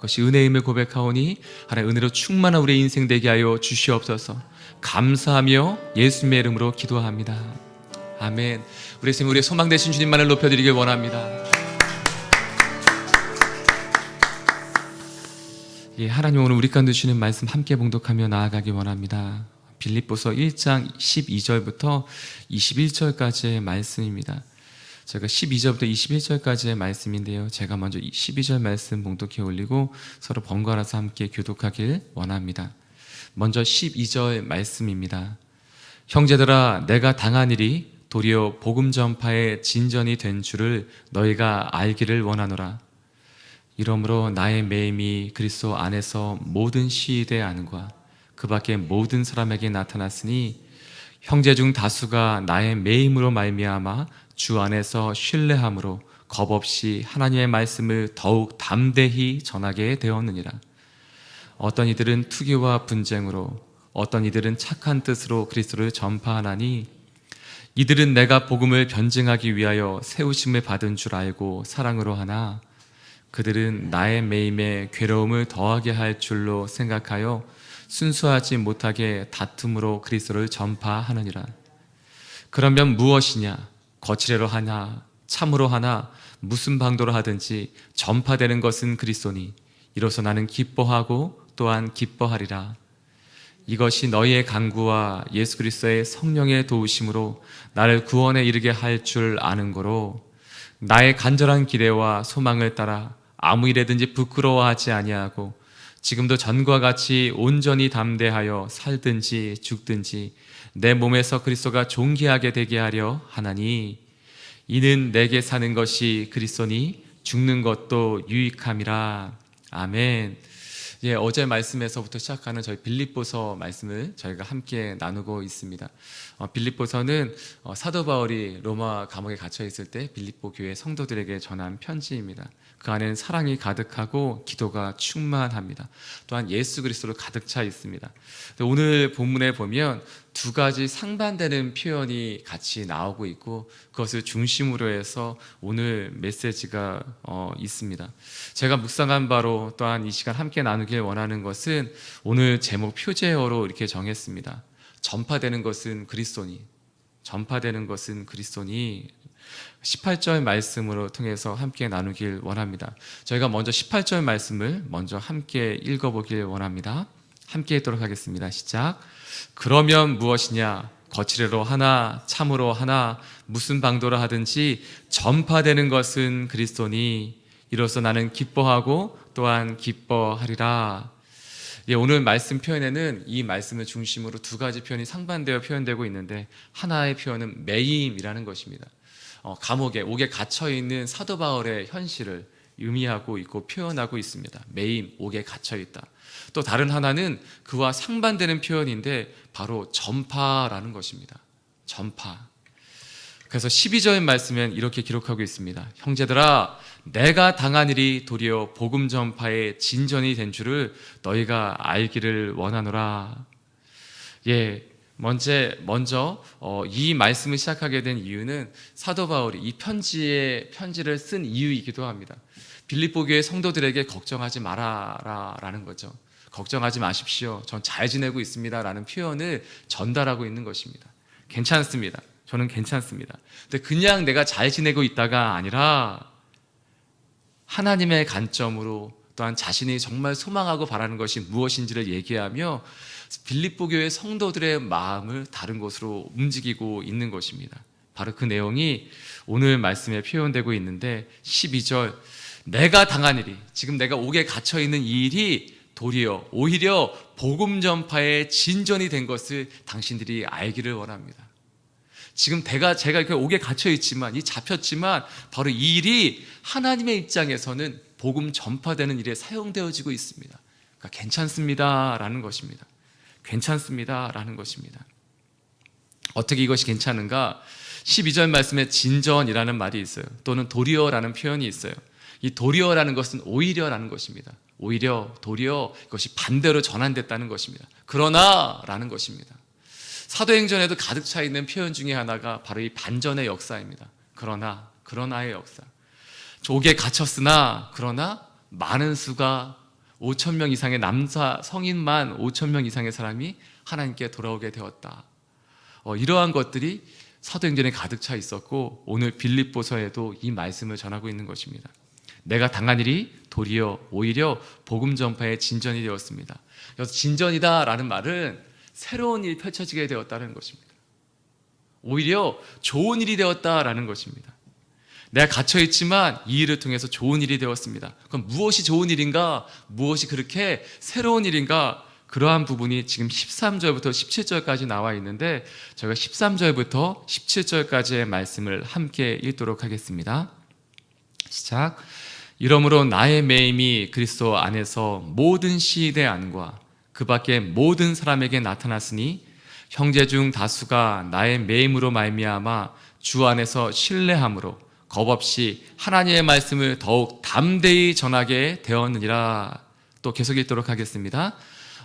그것이 은혜임을 고백하오니 하나님 은혜로 충만한 우리의 인생 되게 하여 주시옵소서. 감사하며 예수님의 이름으로 기도합니다. 아멘. 우리 예수님, 우리의 소망 되신 주님만을 높여드리길 원합니다. 예, 하나님 오늘 우리 가운데 주시는 말씀 함께 봉독하며 나아가기 원합니다. 빌립보서 1장 12절부터 21절까지의 말씀입니다. 제가 12절부터 21절까지의 말씀인데요, 제가 먼저 12절 말씀 봉독해 올리고 서로 번갈아서 함께 교독하길 원합니다. 먼저 12절 말씀입니다. 형제들아, 내가 당한 일이 도리어 복음 전파의 진전이 된 줄을 너희가 알기를 원하노라. 이러므로 나의 매임이 그리스도 안에서 모든 시위대 안과 그 밖에 모든 사람에게 나타났으니 형제 중 다수가 나의 매임으로 말미암아 주 안에서 신뢰함으로 겁없이 하나님의 말씀을 더욱 담대히 전하게 되었느니라. 어떤 이들은 투기와 분쟁으로, 어떤 이들은 착한 뜻으로 그리스도를 전파하나니 이들은 내가 복음을 변증하기 위하여 세우심을 받은 줄 알고 사랑으로 하나 그들은 나의 매임에 괴로움을 더하게 할 줄로 생각하여 순수하지 못하게 다툼으로 그리스도를 전파하느니라. 그러면 무엇이냐? 거칠애로 하나 참으로 하나 무슨 방도로 하든지 전파되는 것은 그리스도니 이로써 나는 기뻐하고 또한 기뻐하리라. 이것이 너희의 간구와 예수 그리스도의 성령의 도우심으로 나를 구원에 이르게 할 줄 아는 거로 나의 간절한 기대와 소망을 따라 아무 일에든지 부끄러워하지 아니하고 지금도 전과 같이 온전히 담대하여 살든지 죽든지 내 몸에서 그리스도가 존귀하게 되게 하려 하나니 이는 내게 사는 것이 그리스도니 죽는 것도 유익함이라. 아멘. 예, 어제 말씀에서부터 시작하는 저희 빌립보서 말씀을 저희가 함께 나누고 있습니다. 빌립보서는 사도 바울이 로마 감옥에 갇혀 있을 때 빌립보 교회 성도들에게 전한 편지입니다. 그 안에는 사랑이 가득하고 기도가 충만합니다. 또한 예수 그리스도로 가득 차 있습니다. 오늘 본문에 보면 두 가지 상반되는 표현이 같이 나오고 있고 그것을 중심으로 해서 오늘 메시지가 있습니다. 제가 묵상한 바로 또한 이 시간 함께 나누길 원하는 것은 오늘 제목 표제어로 이렇게 정했습니다. 전파되는 것은 그리스도니, 전파되는 것은 그리스도니. 18절 말씀으로 통해서 함께 나누길 원합니다. 저희가 먼저 18절 말씀을 먼저 함께 읽어보길 원합니다. 함께 읽도록 하겠습니다. 시작. 그러면 무엇이냐? 거칠애로 하나 참으로 하나 무슨 방도로 하든지 전파되는 것은 그리스도니 이로써 나는 기뻐하고 또한 기뻐하리라. 예, 오늘 말씀 표현에는 이 말씀을 중심으로 두 가지 표현이 상반되어 표현되고 있는데 하나의 표현은 매임이라는 것입니다. 감옥에 옥에 갇혀 있는 사도 바울의 현실을 의미하고 있고 표현하고 있습니다. 매임, 옥에 갇혀 있다. 또 다른 하나는 그와 상반되는 표현인데 바로 전파라는 것입니다. 전파. 그래서 12절 말씀엔 이렇게 기록하고 있습니다. 형제들아, 내가 당한 일이 도리어 복음 전파의 진전이 된 줄을 너희가 알기를 원하노라. 예, 먼저 이 말씀을 시작하게 된 이유는 사도 바울이 이 편지를 쓴 이유이기도 합니다. 빌립보 교회 성도들에게 걱정하지 말아라라는 거죠. 걱정하지 마십시오. 전 잘 지내고 있습니다라는 표현을 전달하고 있는 것입니다. 괜찮습니다. 저는 괜찮습니다. 근데 그냥 내가 잘 지내고 있다가 아니라 하나님의 관점으로 또한 자신이 정말 소망하고 바라는 것이 무엇인지를 얘기하며 빌립보 교회 성도들의 마음을 다른 곳으로 움직이고 있는 것입니다. 바로 그 내용이 오늘 말씀에 표현되고 있는데 12절 내가 당한 일이, 지금 내가 옥에 갇혀 있는 이 일이 도리어 오히려 복음 전파의 진전이 된 것을 당신들이 알기를 원합니다. 지금 제가 이렇게 옥에 갇혀 있지만, 잡혔지만 바로 이 일이 하나님의 입장에서는 복음 전파되는 일에 사용되어지고 있습니다. 그러니까 괜찮습니다라는 것입니다. 괜찮습니다라는 것입니다. 어떻게 이것이 괜찮은가? 12절 말씀에 진전이라는 말이 있어요. 또는 도리어라는 표현이 있어요. 이 도리어라는 것은 오히려라는 것입니다. 오히려, 도리어, 이것이 반대로 전환됐다는 것입니다. 그러나라는 것입니다. 사도행전에도 가득 차 있는 표현 중에 하나가 바로 이 반전의 역사입니다. 그러나의 역사. 옥에 갇혔으나 그러나 많은 수가 5천 명 이상의 남자 성인만 5천 명 이상의 사람이 하나님께 돌아오게 되었다. 이러한 것들이 사도행전에 가득 차 있었고 오늘 빌립보서에도 이 말씀을 전하고 있는 것입니다. 내가 당한 일이 도리어 오히려 복음 전파의 진전이 되었습니다. 그래서 진전이다라는 말은 새로운 일이 펼쳐지게 되었다는 것입니다. 오히려 좋은 일이 되었다라는 것입니다. 내가 갇혀있지만 이 일을 통해서 좋은 일이 되었습니다. 그럼 무엇이 좋은 일인가? 무엇이 그렇게 새로운 일인가? 그러한 부분이 지금 13절부터 17절까지 나와 있는데 저희가 13절부터 17절까지의 말씀을 함께 읽도록 하겠습니다. 시작. 이러므로 나의 매임이 그리스도 안에서 모든 시대 안과 그 밖에 모든 사람에게 나타났으니 형제 중 다수가 나의 매임으로 말미암아 주 안에서 신뢰함으로 겁없이 하나님의 말씀을 더욱 담대히 전하게 되었느니라. 또 계속 읽도록 하겠습니다.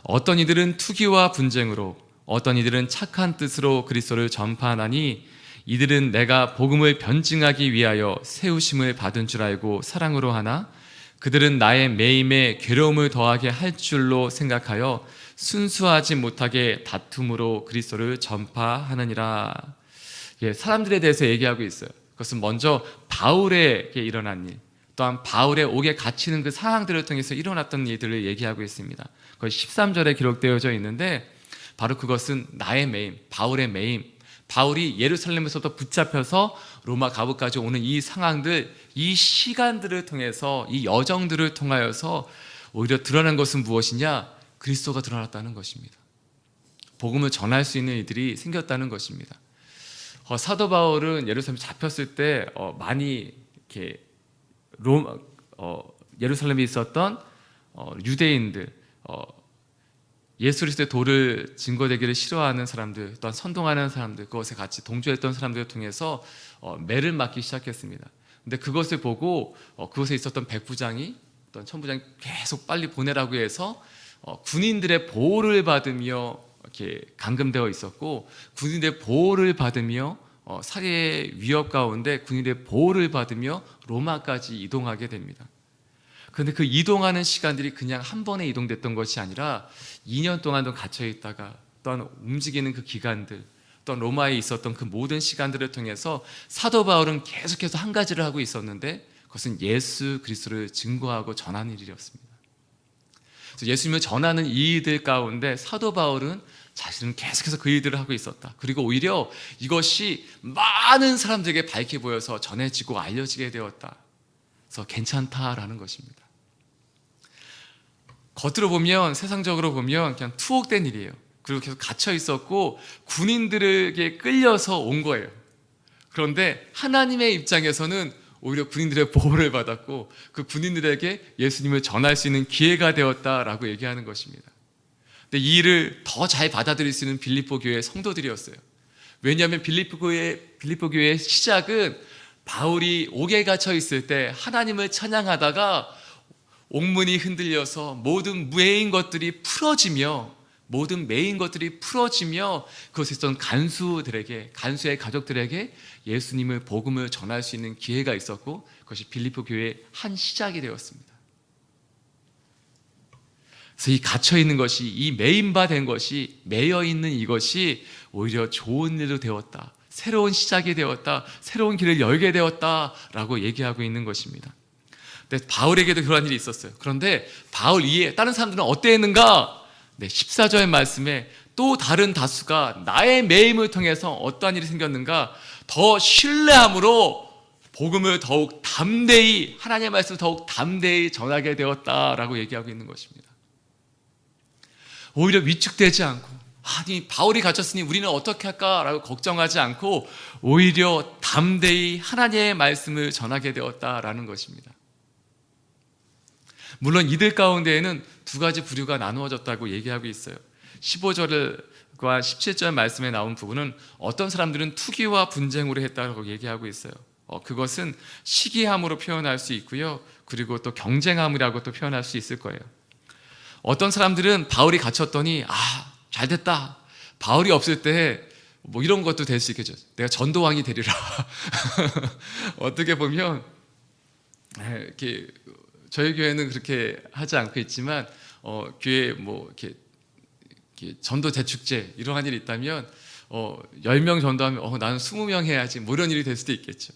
어떤 이들은 투기와 분쟁으로 어떤 이들은 착한 뜻으로 그리스도를 전파하나니 이들은 내가 복음을 변증하기 위하여 세우심을 받은 줄 알고 사랑으로 하나 그들은 나의 매임에 괴로움을 더하게 할 줄로 생각하여 순수하지 못하게 다툼으로 그리스도를 전파하느니라. 사람들에 대해서 얘기하고 있어요. 그것은 먼저 바울에게 일어난 일, 또한 바울의 옥에 갇히는 그 상황들을 통해서 일어났던 일들을 얘기하고 있습니다. 그것이 13절에 기록되어져 있는데 바로 그것은 나의 매임, 바울의 매임, 바울이 예루살렘에서부터 붙잡혀서 로마 감옥까지 오는 이 상황들, 이 시간들을 통해서, 이 여정들을 통하여서 오히려 드러난 것은 무엇이냐? 그리스도가 드러났다는 것입니다. 복음을 전할 수 있는 이들이 생겼다는 것입니다. 사도 바울은 예루살렘에 잡혔을 때 많이 이렇게 예루살렘에 있었던 유대인들, 예수 그리스도의 도를 증거되기를 싫어하는 사람들, 또한 선동하는 사람들, 그것에 같이 동조했던 사람들을 통해서 매를 맞기 시작했습니다. 근데 그것을 보고 그곳에 있었던 백부장이, 또한 천부장이 계속 빨리 보내라고 해서 군인들의 보호를 받으며 이렇게 감금되어 있었고, 군인들의 보호를 받으며 살해 위협 가운데 군인들의 보호를 받으며 로마까지 이동하게 됩니다. 그런데 그 이동하는 시간들이 그냥 한 번에 이동됐던 것이 아니라 2년 동안도 갇혀 있다가 또한 움직이는 그 기간들, 또한 로마에 있었던 그 모든 시간들을 통해서 사도 바울은 계속해서 한 가지를 하고 있었는데 그것은 예수 그리스도를 증거하고 전하는 일이었습니다. 그래서 예수님을 전하는 이 일들 가운데 사도 바울은 자신은 계속해서 그 일들을 하고 있었다. 그리고 오히려 이것이 많은 사람들에게 밝게 보여서 전해지고 알려지게 되었다. 그래서 괜찮다라는 것입니다. 겉으로 보면, 세상적으로 보면 그냥 투옥된 일이에요. 그리고 계속 갇혀 있었고 군인들에게 끌려서 온 거예요. 그런데 하나님의 입장에서는 오히려 군인들의 보호를 받았고 그 군인들에게 예수님을 전할 수 있는 기회가 되었다라고 얘기하는 것입니다. 근데 이 일을 더 잘 받아들일 수 있는 빌립보 교회의 성도들이었어요. 왜냐하면 빌립보 교회의 시작은 바울이 옥에 갇혀 있을 때 하나님을 찬양하다가 옥문이 흔들려서 모든 매인 것들이 풀어지며 그것에 있던 간수의 가족들에게 예수님을 복음을 전할 수 있는 기회가 있었고 그것이 빌립보 교회의 한 시작이 되었습니다. 그래서 이 갇혀있는 것이, 이 매인바된 것이, 매여있는 이것이 오히려 좋은 일로 되었다, 새로운 시작이 되었다, 새로운 길을 열게 되었다라고 얘기하고 있는 것입니다. 근데 바울에게도 그런 일이 있었어요. 그런데 바울 이외에 다른 사람들은 어땠는가? 14절의 말씀에 또 다른 다수가 나의 매임을 통해서 어떠한 일이 생겼는가? 더 신뢰함으로 복음을 더욱 담대히, 하나님의 말씀을 더욱 담대히 전하게 되었다라고 얘기하고 있는 것입니다. 오히려 위축되지 않고, 아니 바울이 갇혔으니 우리는 어떻게 할까라고 걱정하지 않고 오히려 담대히 하나님의 말씀을 전하게 되었다라는 것입니다. 물론 이들 가운데에는 두 가지 부류가 나누어졌다고 얘기하고 있어요. 15절과 17절 말씀에 나온 부분은 어떤 사람들은 투기와 분쟁으로 했다고 얘기하고 있어요. 그것은 시기함으로 표현할 수 있고요, 그리고 또 경쟁함이라고 또 표현할 수 있을 거예요. 어떤 사람들은 바울이 갇혔더니 잘됐다, 바울이 없을 때 뭐 이런 것도 될 수 있겠죠. 내가 전도왕이 되리라. 어떻게 보면 이렇게 저희 교회는 그렇게 하지 않고 있지만 교회 뭐 이렇게 전도 대축제 이러한 일이 있다면 10명 전도하면 나는 20명 해야지 뭐 이런 일이 될 수도 있겠죠.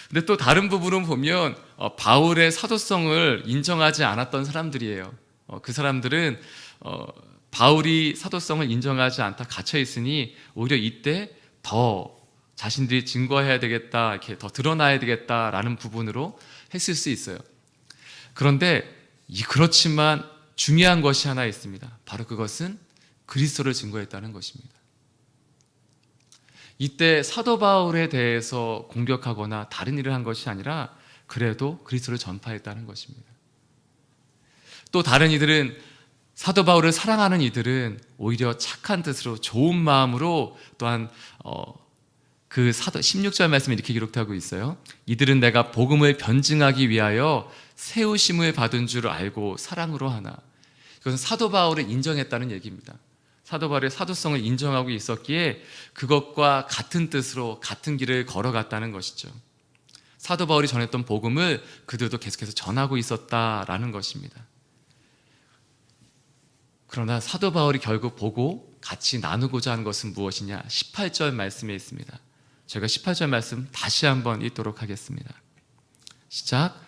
근데 또 다른 부분은 보면 바울의 사도성을 인정하지 않았던 사람들이에요. 그 사람들은 바울이 사도성을 인정하지 않다 갇혀 있으니 오히려 이때 더 자신들이 증거해야 되겠다, 이렇게 더 드러나야 되겠다라는 부분으로 했을 수 있어요. 그런데 그렇지만 중요한 것이 하나 있습니다. 바로 그것은 그리스도를 증거했다는 것입니다. 이때 사도 바울에 대해서 공격하거나 다른 일을 한 것이 아니라 그래도 그리스도를 전파했다는 것입니다. 또 다른 이들은 사도 바울을 사랑하는 이들은 오히려 착한 뜻으로 좋은 마음으로 또한 그 16절 말씀에 이렇게 기록되고 있어요. 이들은 내가 복음을 변증하기 위하여 세우심을 받은 줄 알고 사랑으로 하나. 이것은 사도 바울을 인정했다는 얘기입니다. 사도 바울의 사도성을 인정하고 있었기에 그것과 같은 뜻으로 같은 길을 걸어갔다는 것이죠. 사도 바울이 전했던 복음을 그들도 계속해서 전하고 있었다라는 것입니다. 그러나 사도 바울이 결국 보고 같이 나누고자 하는 것은 무엇이냐? 18절 말씀에 있습니다. 제가 18절 말씀 다시 한번 읽도록 하겠습니다. 시작.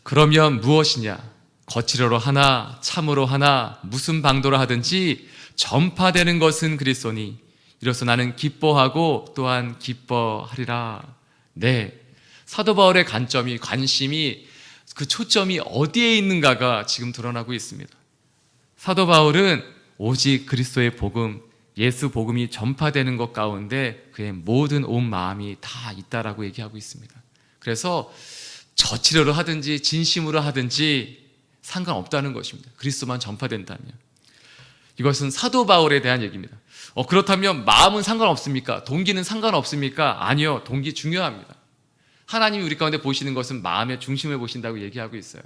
그러면 무엇이냐? 거칠어로 하나 참으로 하나 무슨 방도로 하든지 전파되는 것은 그리스도니 이로써 나는 기뻐하고 또한 기뻐하리라. 네, 사도 바울의 관심이 그 초점이 어디에 있는가가 지금 드러나고 있습니다. 사도 바울은 오직 그리스도의 복음, 예수 복음이 전파되는 것 가운데 그의 모든 온 마음이 다 있다라고 얘기하고 있습니다. 그래서 저치려로 하든지 진심으로 하든지 상관없다는 것입니다. 그리스도만 전파된다면. 이것은 사도 바울에 대한 얘기입니다. 그렇다면 마음은 상관없습니까? 동기는 상관없습니까? 아니요, 동기 중요합니다. 하나님이 우리 가운데 보시는 것은 마음의 중심을 보신다고 얘기하고 있어요.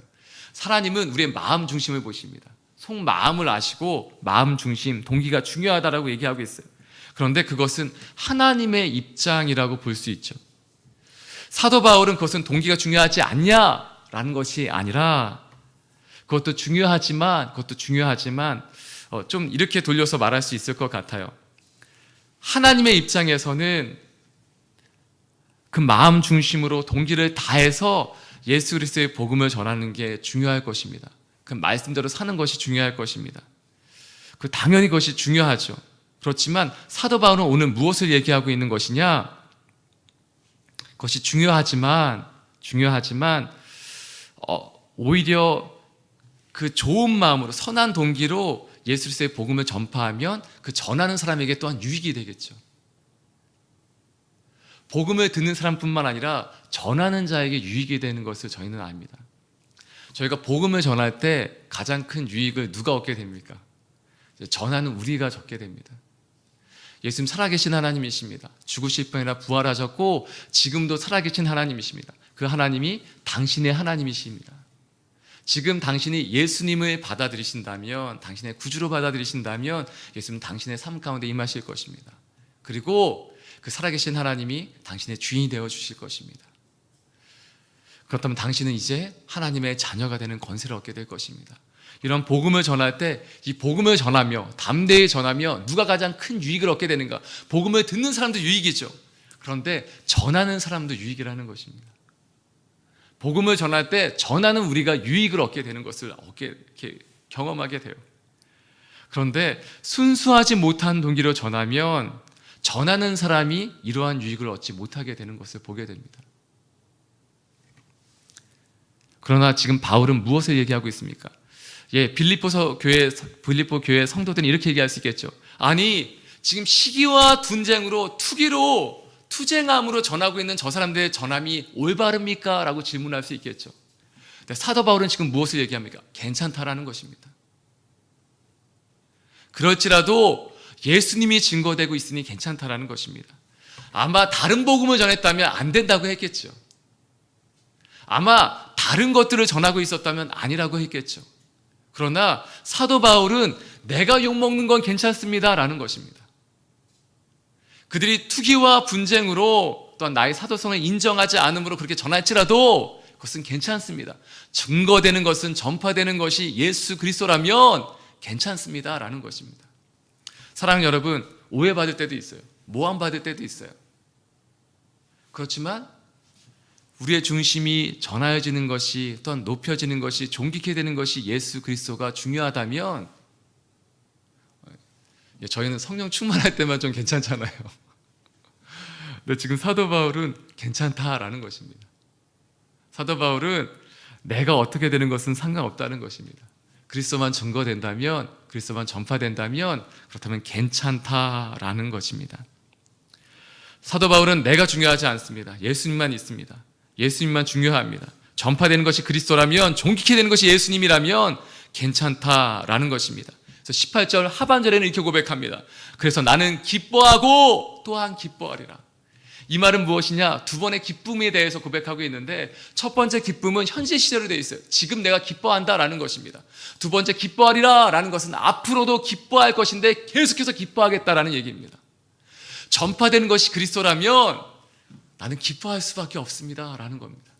하나님은 우리의 마음 중심을 보십니다. 속마음을 아시고 마음 중심, 동기가 중요하다라고 얘기하고 있어요. 그런데 그것은 하나님의 입장이라고 볼 수 있죠. 사도 바울은 그것은 동기가 중요하지 않냐라는 것이 아니라 그것도 중요하지만 좀 이렇게 돌려서 말할 수 있을 것 같아요. 하나님의 입장에서는 그 마음 중심으로 동기를 다해서 예수 그리스도의 복음을 전하는 게 중요할 것입니다. 그 말씀대로 사는 것이 중요할 것입니다. 당연히 그것이 중요하죠. 그렇지만 사도 바울은 오늘 무엇을 얘기하고 있는 것이냐? 그것이 중요하지만 오히려 그 좋은 마음으로 선한 동기로 예수 그리스도의 복음을 전파하면 그 전하는 사람에게 또한 유익이 되겠죠. 복음을 듣는 사람뿐만 아니라 전하는 자에게 유익이 되는 것을 저희는 압니다. 저희가 복음을 전할 때 가장 큰 유익을 누가 얻게 됩니까? 전하는 우리가 얻게 됩니다. 예수님 살아계신 하나님이십니다. 죽으실 뿐이라 부활하셨고 지금도 살아계신 하나님이십니다. 그 하나님이 당신의 하나님이십니다. 지금 당신이 예수님을 받아들이신다면, 당신의 구주로 받아들이신다면 예수님 당신의 삶 가운데 임하실 것입니다. 그리고 그 살아계신 하나님이 당신의 주인이 되어 주실 것입니다. 그렇다면 당신은 이제 하나님의 자녀가 되는 권세를 얻게 될 것입니다. 이런 복음을 전할 때 이 복음을 전하며 담대히 전하며 누가 가장 큰 유익을 얻게 되는가? 복음을 듣는 사람도 유익이죠. 그런데 전하는 사람도 유익이라는 것입니다. 복음을 전할 때 전하는 우리가 유익을 얻게 되는 것을 이렇게 경험하게 돼요. 그런데 순수하지 못한 동기로 전하면 전하는 사람이 이러한 유익을 얻지 못하게 되는 것을 보게 됩니다. 그러나 지금 바울은 무엇을 얘기하고 있습니까? 빌립보 교회 성도들은 이렇게 얘기할 수 있겠죠. 아니, 지금 시기와 분쟁으로 투쟁함으로 전하고 있는 저 사람들의 전함이 올바릅니까? 라고 질문할 수 있겠죠. 근데 사도 바울은 지금 무엇을 얘기합니까? 괜찮다라는 것입니다. 그럴지라도 예수님이 증거되고 있으니 괜찮다라는 것입니다. 아마 다른 복음을 전했다면 안 된다고 했겠죠. 아마 다른 것들을 전하고 있었다면 아니라고 했겠죠. 그러나 사도 바울은 내가 욕먹는 건 괜찮습니다 라는 것입니다. 그들이 투기와 분쟁으로 또한 나의 사도성을 인정하지 않음으로 그렇게 전할지라도 그것은 괜찮습니다. 증거되는 것은, 전파되는 것이 예수 그리스도라면 괜찮습니다 라는 것입니다. 사랑하는 여러분, 오해받을 때도 있어요. 모함받을 때도 있어요. 그렇지만 우리의 중심이 전하여지는 것이, 또한 높여지는 것이, 존귀케 되는 것이 예수 그리스도가 중요하다면, 저희는 성령 충만할 때만 좀 괜찮잖아요. 근데 지금 사도 바울은 괜찮다라는 것입니다. 사도 바울은 내가 어떻게 되는 것은 상관없다는 것입니다. 그리스도만 증거된다면, 그리스도만 전파된다면, 그렇다면 괜찮다라는 것입니다. 사도 바울은 내가 중요하지 않습니다. 예수님만 있습니다. 예수님만 중요합니다. 전파되는 것이 그리스도라면, 존귀케 되는 것이 예수님이라면 괜찮다라는 것입니다. 그래서 18절 하반절에는 이렇게 고백합니다. 그래서 나는 기뻐하고 또한 기뻐하리라. 이 말은 무엇이냐? 두 번의 기쁨에 대해서 고백하고 있는데, 첫 번째 기쁨은 현재 시제로 되어 있어요. 지금 내가 기뻐한다라는 것입니다. 두 번째 기뻐하리라 라는 것은 앞으로도 기뻐할 것인데 계속해서 기뻐하겠다라는 얘기입니다. 전파되는 것이 그리스도라면 나는 기뻐할 수밖에 없습니다 라는 겁니다.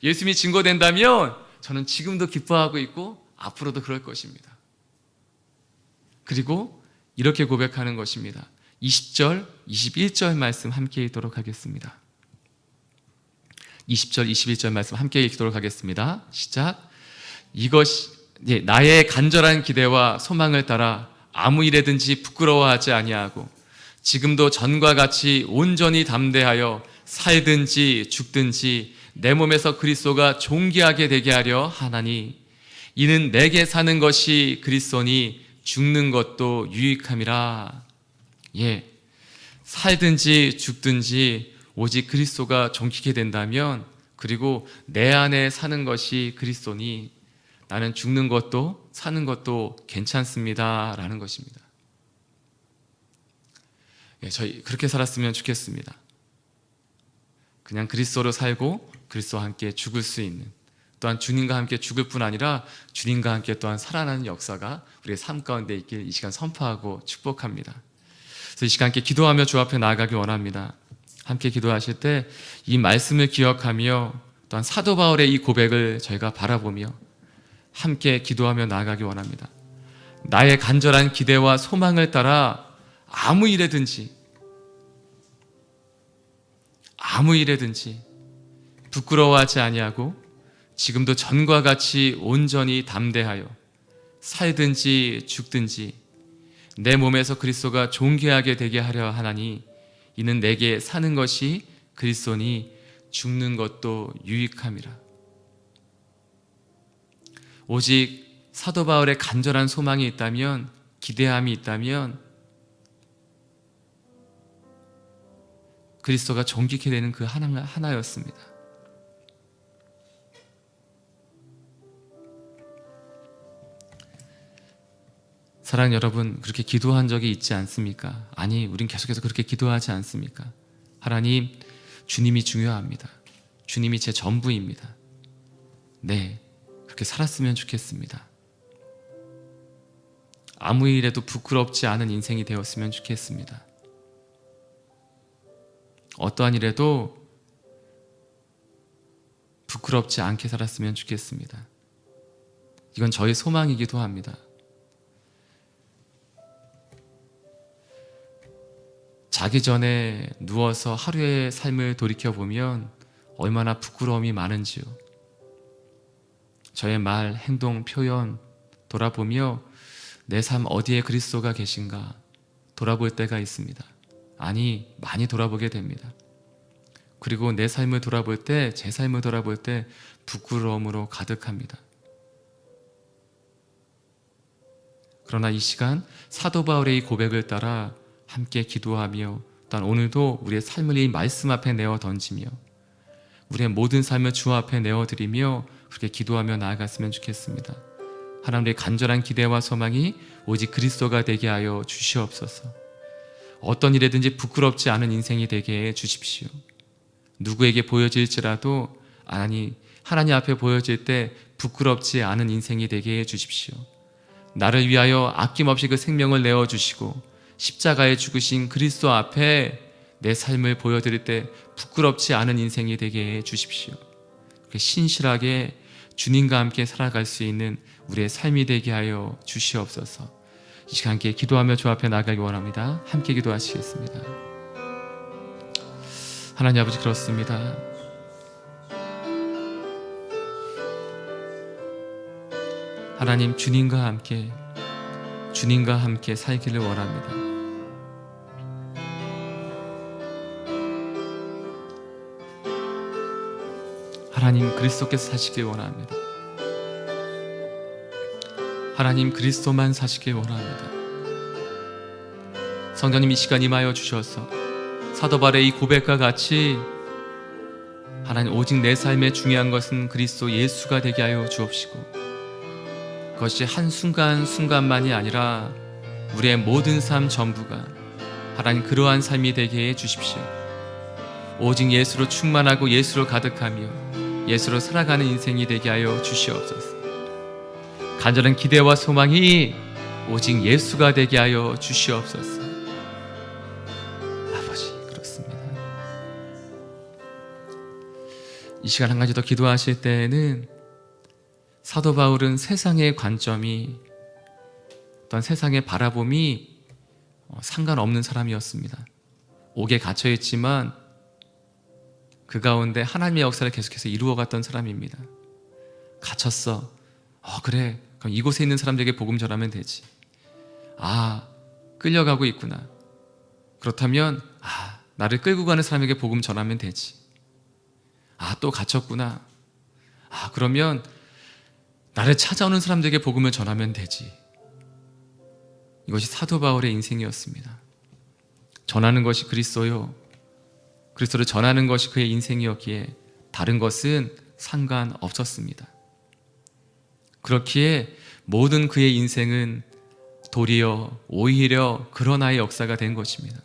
예수님이 증거된다면 저는 지금도 기뻐하고 있고 앞으로도 그럴 것입니다. 그리고 이렇게 고백하는 것입니다. 20절, 21절 말씀 함께 읽도록 하겠습니다. 20절, 21절 말씀 함께 읽도록 하겠습니다. 시작. 이것이 나의 간절한 기대와 소망을 따라 아무 일에든지 부끄러워하지 아니하고 지금도 전과 같이 온전히 담대하여 살든지 죽든지 내 몸에서 그리스도가 존귀하게 되게 하려 하나니 이는 내게 사는 것이 그리스도니 죽는 것도 유익함이라. 살든지 죽든지 오직 그리스도가 존귀케 된다면, 그리고 내 안에 사는 것이 그리스도니 나는 죽는 것도 사는 것도 괜찮습니다 라는 것입니다. 저희 그렇게 살았으면 좋겠습니다. 그냥 그리스도로 살고 그리스도와 함께 죽을 수 있는, 또한 주님과 함께 죽을 뿐 아니라 주님과 함께 또한 살아나는 역사가 우리의 삶 가운데 있길 이 시간 선포하고 축복합니다. 그래서 이 시간 함께 기도하며 주 앞에 나아가기 원합니다. 함께 기도하실 때 이 말씀을 기억하며 또한 사도 바울의 이 고백을 저희가 바라보며 함께 기도하며 나아가기 원합니다. 나의 간절한 기대와 소망을 따라 아무 일에든지 부끄러워하지 아니하고 지금도 전과 같이 온전히 담대하여 살든지 죽든지 내 몸에서 그리스도가 존귀하게 되게 하려 하나니 이는 내게 사는 것이 그리스도니 죽는 것도 유익함이라. 오직 사도 바울의 간절한 소망이 있다면, 기대함이 있다면 그리스도가 존귀케 되는 그 하나였습니다. 사랑하는 여러분, 그렇게 기도한 적이 있지 않습니까? 아니, 우린 계속해서 그렇게 기도하지 않습니까? 하나님, 주님이 중요합니다. 주님이 제 전부입니다. 네, 그렇게 살았으면 좋겠습니다. 아무 일에도 부끄럽지 않은 인생이 되었으면 좋겠습니다. 어떠한 일에도 부끄럽지 않게 살았으면 좋겠습니다. 이건 저의 소망이기도 합니다. 자기 전에 누워서 하루의 삶을 돌이켜보면 얼마나 부끄러움이 많은지요. 저의 말, 행동, 표현 돌아보며 내 삶 어디에 그리스도가 계신가 돌아볼 때가 있습니다. 아니, 많이 돌아보게 됩니다. 그리고 내 삶을 돌아볼 때, 제 삶을 돌아볼 때 부끄러움으로 가득합니다. 그러나 이 시간 사도 바울의 이 고백을 따라 함께 기도하며 또한 오늘도 우리의 삶을 이 말씀 앞에 내어 던지며 우리의 모든 삶을 주 앞에 내어드리며 그렇게 기도하며 나아갔으면 좋겠습니다. 하나님의 간절한 기대와 소망이 오직 그리스도가 되게 하여 주시옵소서. 어떤 일에든지 부끄럽지 않은 인생이 되게 해 주십시오. 누구에게 보여질지라도 하나님 앞에 보여질 때 부끄럽지 않은 인생이 되게 해 주십시오. 나를 위하여 아낌없이 그 생명을 내어주시고 십자가에 죽으신 그리스도 앞에 내 삶을 보여드릴 때 부끄럽지 않은 인생이 되게 해 주십시오. 신실하게 주님과 함께 살아갈 수 있는 우리의 삶이 되게 하여 주시옵소서. 이 시간 함께 기도하며 주 앞에 나가기 원합니다. 함께 기도하시겠습니다. 하나님 아버지, 그렇습니다. 하나님, 주님과 함께 살기를 원합니다. 하나님, 그리스도께서 사시길 원합니다. 하나님, 그리스도만 사시길 원합니다. 성령님, 이 시간 임하여 주셔서 사도 바울의 이 고백과 같이 하나님, 오직 내 삶에 중요한 것은 그리스도 예수가 되게 하여 주옵시고, 그것이 한순간순간만이 아니라 우리의 모든 삶 전부가 하나님 그러한 삶이 되게 해 주십시오. 오직 예수로 충만하고 예수로 가득하며 예수로 살아가는 인생이 되게 하여 주시옵소서. 간절한 기대와 소망이 오직 예수가 되게 하여 주시옵소서. 아버지, 그렇습니다. 이 시간 한 가지 더 기도하실 때에는 사도 바울은 세상의 관점이, 또한 세상의 바라봄이 상관없는 사람이었습니다. 옥에 갇혀있지만 그 가운데 하나님의 역사를 계속해서 이루어갔던 사람입니다. 갇혔어. 그래, 그럼 이곳에 있는 사람들에게 복음 전하면 되지. 끌려가고 있구나. 그렇다면 나를 끌고 가는 사람에게 복음 전하면 되지. 또 갇혔구나. 그러면 나를 찾아오는 사람들에게 복음을 전하면 되지. 이것이 사도 바울의 인생이었습니다. 전하는 것이 그리스도요, 그리스도를 전하는 것이 그의 인생이었기에 다른 것은 상관없었습니다. 그렇기에 모든 그의 인생은 도리어 오히려 그러나의 역사가 된 것입니다.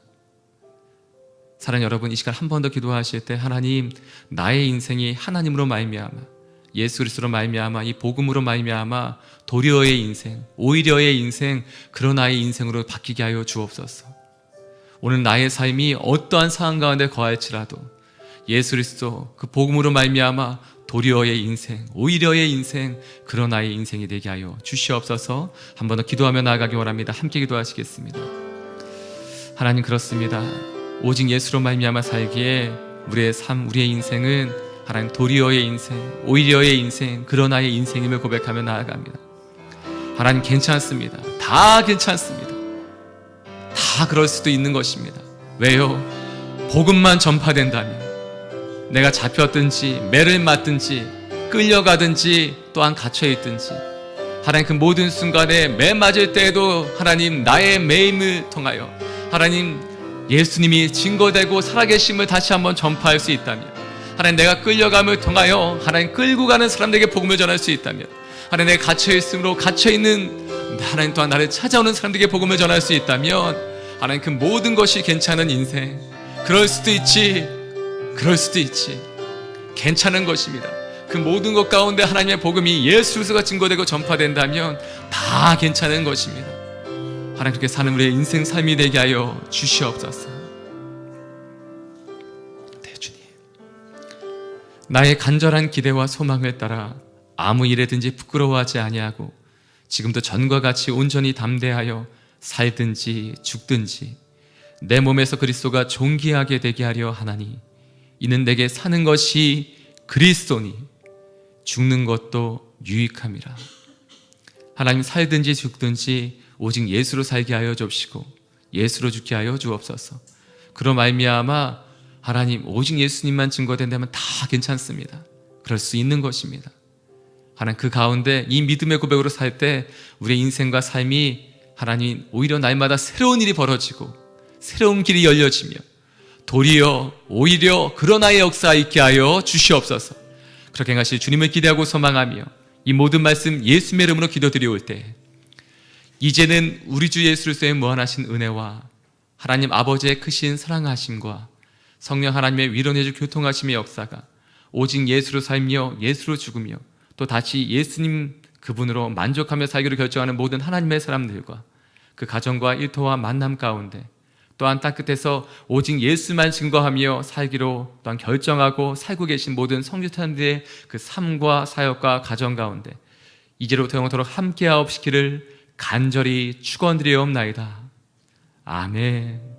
사랑하는 여러분, 이 시간 한 번 더 기도하실 때, 하나님, 나의 인생이 하나님으로 말미암아, 예수 그리스도로 말미암아, 이 복음으로 말미암아 도리어의 인생, 오히려의 인생, 그러나의 인생으로 바뀌게 하여 주옵소서. 오늘 나의 삶이 어떠한 상황 가운데 거할지라도 예수 그리스도 그 복음으로 말미암아 도리어의 인생, 오히려의 인생, 그러나의 인생이 되게 하여 주시옵소서. 한 번 더 기도하며 나아가기 원합니다. 함께 기도하시겠습니다. 하나님, 그렇습니다. 오직 예수로 말미암아 살기에 우리의 삶, 우리의 인생은 하나님 도리어의 인생, 오히려의 인생, 그러나의 인생임을 고백하며 나아갑니다. 하나님, 괜찮습니다. 다 괜찮습니다. 다 그럴 수도 있는 것입니다. 왜요? 복음만 전파된다면 내가 잡혔든지 매를 맞든지 끌려가든지 또한 갇혀있든지, 하나님, 그 모든 순간에 매 맞을 때에도 하나님, 나의 매임을 통하여 하나님 예수님이 증거되고 살아계심을 다시 한번 전파할 수 있다면, 하나님, 내가 끌려감을 통하여 하나님 끌고 가는 사람들에게 복음을 전할 수 있다면, 하나님, 내가 갇혀있음으로 갇혀있는 하나님 또한 나를 찾아오는 사람들에게 복음을 전할 수 있다면, 하나님, 그 모든 것이 괜찮은 인생, 그럴 수도 있지, 괜찮은 것입니다. 그 모든 것 가운데 하나님의 복음이 예수 그리스도가 증거되고 전파된다면 다 괜찮은 것입니다. 하나님, 그렇게 사는 우리의 인생 삶이 되게 하여 주시옵소서. 나의 간절한 기대와 소망을 따라 아무 일에든지 부끄러워하지 아니하고 지금도 전과 같이 온전히 담대하여 살든지 죽든지 내 몸에서 그리스도가 존귀하게 되게 하려 하나니, 이는 내게 사는 것이 그리스도니 죽는 것도 유익함이라. 하나님, 살든지 죽든지 오직 예수로 살게 하여 주옵시고 예수로 죽게 하여 주옵소서. 그로 말미암아 하나님, 오직 예수님만 증거된다면 다 괜찮습니다. 그럴 수 있는 것입니다. 하나님, 그 가운데 이 믿음의 고백으로 살 때 우리의 인생과 삶이 하나님 오히려 날마다 새로운 일이 벌어지고 새로운 길이 열려지며 도리어 오히려 그러나의 역사 있게 하여 주시옵소서. 그렇게 행하실 주님을 기대하고 소망하며 이 모든 말씀 예수님의 이름으로 기도드리올 때, 이제는 우리 주 예수 그리스도의 무한하신 은혜와 하나님 아버지의 크신 사랑하심과 성령 하나님의 위로내주 교통하심의 역사가 오직 예수로 살며 예수로 죽으며 또 다시 예수님 그분으로 만족하며 살기로 결정하는 모든 하나님의 사람들과 그 가정과 일터와 만남 가운데 또한 땅 끝에서 오직 예수만 증거하며 살기로 또한 결정하고 살고 계신 모든 성도님들의 그 삶과 사역과 가정 가운데 이제로부터 영원토록 함께하옵시기를 간절히 축원드리옵나이다. 아멘.